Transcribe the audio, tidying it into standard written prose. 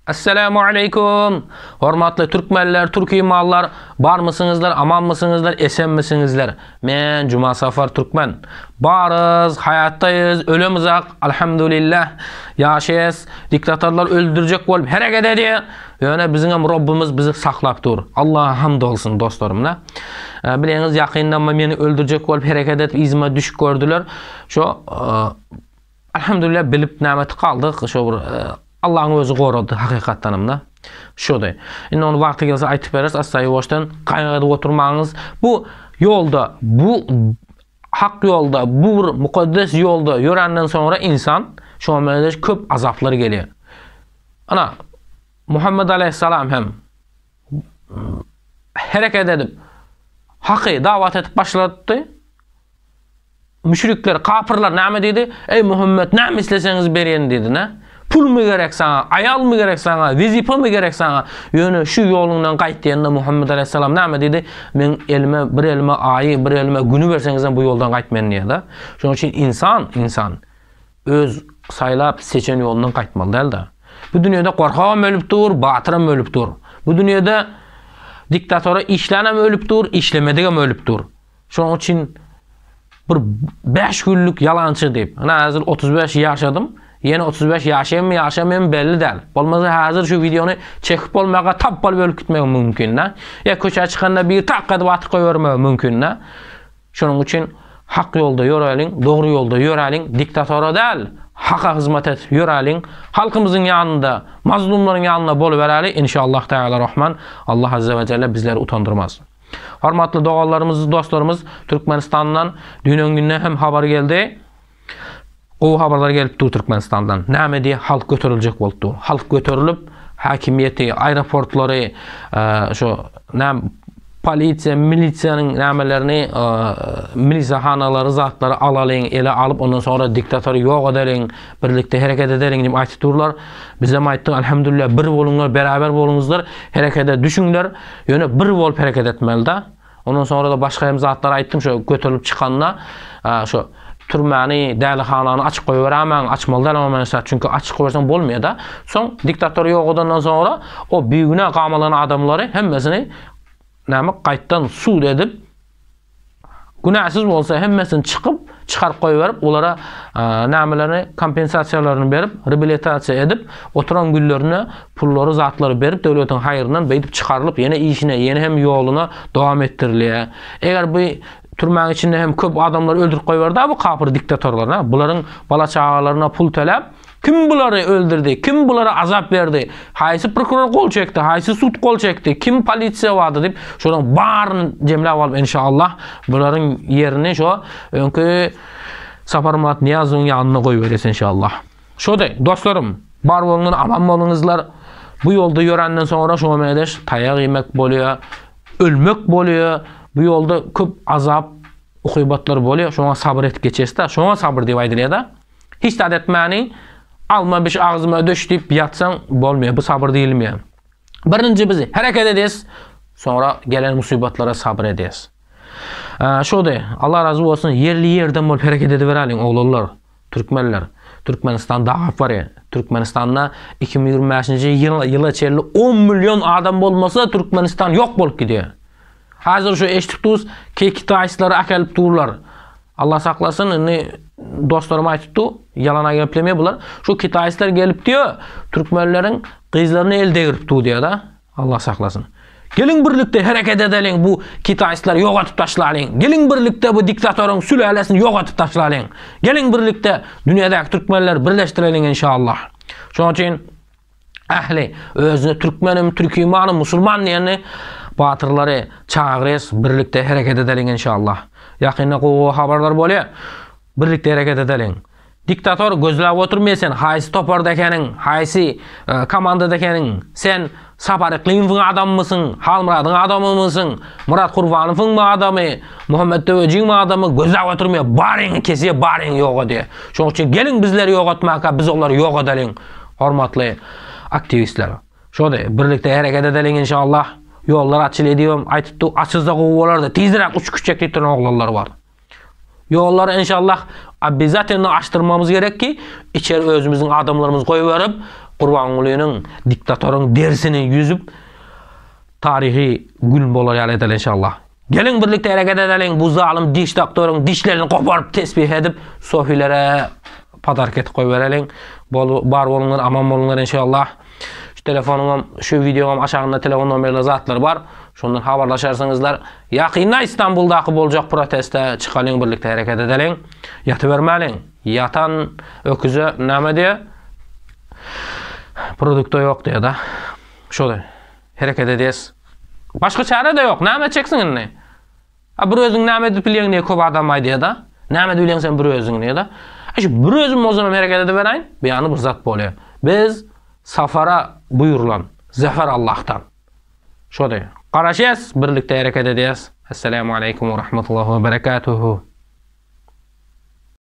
Assalamu alaikum. Hormatly türkmenler, türki mallar, bar mısınızlar, aman mısınızlar, esen misinizler? Men Cuma Safar Türkmen. Barız, hayattayız, ölümüzak, elhamdülillah. Yaşayız, diktatorlar öldürecek bolup hareket ediyor. Yani bizim Rabbimiz bizi saklap dur. Allah'a hamd olsun dostlarımla. Bileniz yakından beni öldürecek bolup hareket edip izime düşüp gördüler. Şu elhamdülillah bilip nimet kaldık. Şu Allah'ın özü korudu hakikattanımda. Şuday. Indi onu vakti gelse aytıp bereriz. Asayı boştan kaygıda oturmağınız. Bu yolda, bu hak yolda, bu mukaddes yolda yürenden sonra insan şu an köp azapları geliyor. Ana Muhammed Aleyhisselam hem hareket edip hakkı davet edip başlattı. Müşrikler, kafirler näme dedi? Ey Muhammed näme isleseniz bereyin dedi ne? Pul mu gerek sana, ayal mı gerek sana, vizipa mı gerek sana? Yönü şu yolundan qayt diyende Muhammed Aleyhisselam näme dedi? Men elime bir elime ayı, bir elime günü verseniz bu yoldan qaytmen diye da. Şunun için insan öz saylap seçen yolundan qaytmalı değil da. Bu dünyada korkağım ölüp dur, batıram ölüp dur. Bu dünyada diktatora işlenem ölüp dur, işlemedigem ölüp dur. Şunun için bir 5 günlük yalancı deyip. Hazır 35 yaşadım. Yeni 35 yaşayayım belli değil. Olmazsa hazır şu videonu çekip olmağa tap bol bölüp gitmek mümkün. Ya köşeye çıkanda bir tak edip atıp koyvermek mümkün. Şunun için hak yolda yürüyelim, doğru yolda yürüyelim, diktatora değil, haka hizmet et yürüyelim, halkımızın yanında, mazlumların yanında bol verelim. İnşallah Teala Rahman, Allah Azze ve Celle bizleri utandırmaz. Hormatly doğallarımız, dostlarımız, Türkmenistan'dan dünün gününe hem haber geldi. O haberler gelip dur Türkmenistan'dan. Näme diye halk götürülecek boldu. Halk götürülüp hakimiyeti, aeroportları, şu polisiya, milisiyanın nämelerini, milisahanaları, zatları alalım, ele alıp ondan sonra diktatoru yok edelim, birlikte hareket edelim diye aytı durlar. Bize aytdı elhamdülillah bir bolunlar, beraber bolunuzlar, harekete düşünler. Yani bir bol hareket etmeli de. Ondan sonra da başka zatlara aytdım şu götürülüp çıkanına şu türməni, dəlixananı açıq qoyuverəmən, açmalı dəlməmən çünki açıq qoyursan bolmuyor da. Son diktatör yok odandan sonra o büyüğüne qamalan adamları hemmesini qaytdan sud edip günahsız olsa hemmesini çıkarıp koyuverip onlara nəmələrini, kompensasiyalarını verip, rehabilitasiya edip oturan güllerine pulları, zatları verip devletin hayırından beytip çıkarılıp yeni işine, yeni hem yoluna devam ettiriliyor. Eğer bu türmenin içinde hem köp adamları öldürüp koyuverdi bu kafir diktatörlerine. Bunların bala çağalarına pul talep. Kim bunları öldürdü? Kim bunlara azap verdi? Haysi prokuror kol çekti? Haysi sud kol çekti? Kim polisiya vardı deyip şuradan barını cemlep alıp inşallah bunların yerini şu önkü Safar Murat Niyaz'ın yanına koyuveririz inşallah. Şuday dostlarım, bar olunlar, aman olunuzlar. Bu yolda yürenden sonra şu medeş tayak yemek boluyor, ölmek boluyor. Bu yolda köp azap, ukuybatlar boluyor. Şuna sabır et geçesi de. Şuna sabır deyip aydılıyor da. Hiç de etmeni alma bir şey ağzıma döş deyip yatsan bolmuyor. Bu sabır değilmiyor. Birinci bizi hareket edeceğiz. Sonra gelen musibatlara sabır edeceğiz. Şöyle Allah razı olsun yerli yerden bol hareket ediverelim oğullar, Türkmenler. Türkmenistan daha var ya. Türkmenistan'da 2025 yıla içerili 10 milyon adam olmasa Türkmenistan yok bolup gidiyor. Hazır şu eşittiğiniz Kitayçıları akelip dururlar. Allah saklasın, dostlarıma aytıptı, yalana geplemeye bular. Şu Kitayçılar gelip diyor, Türkmenlerin kızlarını elde girip diyor da. Allah saklasın. Gelin birlikte hareket edelim, bu Kitayçıları yok atıp taşlayalım. Gelin birlikte bu diktatörün sülalesini yok atıp taşlayalım. Gelin birlikte dünyadaki Türkmenleri birleştirelim inşallah. Şunun için ahli özüne Türkmenim, Türk-imanım, Musulman diyenini batırları çağırırız, birlikte hareket edelim inşallah. Yakında o haberler boluyor. Birlikte hareket edelim. Diktatör gözlep oturmaysan, haysi topardakenin, haysi komandadakenin, sen Sapar Klim'in adam mısın, Halmurad'ın adamı mısın, Murat Kurvanov'un mu adamı, Muhammed Döveci'nin mi adamı gözlep oturmuyor. Barın kesiye, barın yok ediyor. Şunun için gelin bizleri yok etmeye, biz onları yok edelim. Hormatlı aktivistler. Şöyle birlikte hareket edelim inşallah. Yollar açıl ediyorum. Aytıptı açızda kovulardı. Tezdirek uç küçük oğlanlar var. Yolları inşallah bizzatını açtırmamız gerek ki içeri özümüzün adamlarımız koyuverip Gurbanulynyň diktatorun dersini yüzüp tarihi gün bolar edel inşallah. Gelin birlikte hareket edelim. Bu zalim diş doktorun dişlerini koparıp tesbih edip sofilere padarket koy verelim. Bar bolunlar, aman bolunlar inşallah. Şu telefonum, şu videom aşağında telefon numarları zatlar var. Şundan habarlaşarsınızlar. Yakında İstanbul'daki bolacak proteste çıkalım birlikte hareket edelim. Yatıvermelin. Yatan öküze näme diye? Produkto yok diye da. Şöyle hareket edeceğiz. Başka çare de yok. Näme çeksin ne? Bir özüň näme edip bilen ne köp adam aýdy da. Näme bilen sen bir özüň ne da? Şu bir özüm o zaman hareket edeberýin. Beýany bir zat bolýar. Biz safara buyurulan zafer Allah'tan. Şöyle. Garaşyz birlikte hareket edeceğiz. Esselamu aleyküm ve rahmetullahi ve berekatuhu.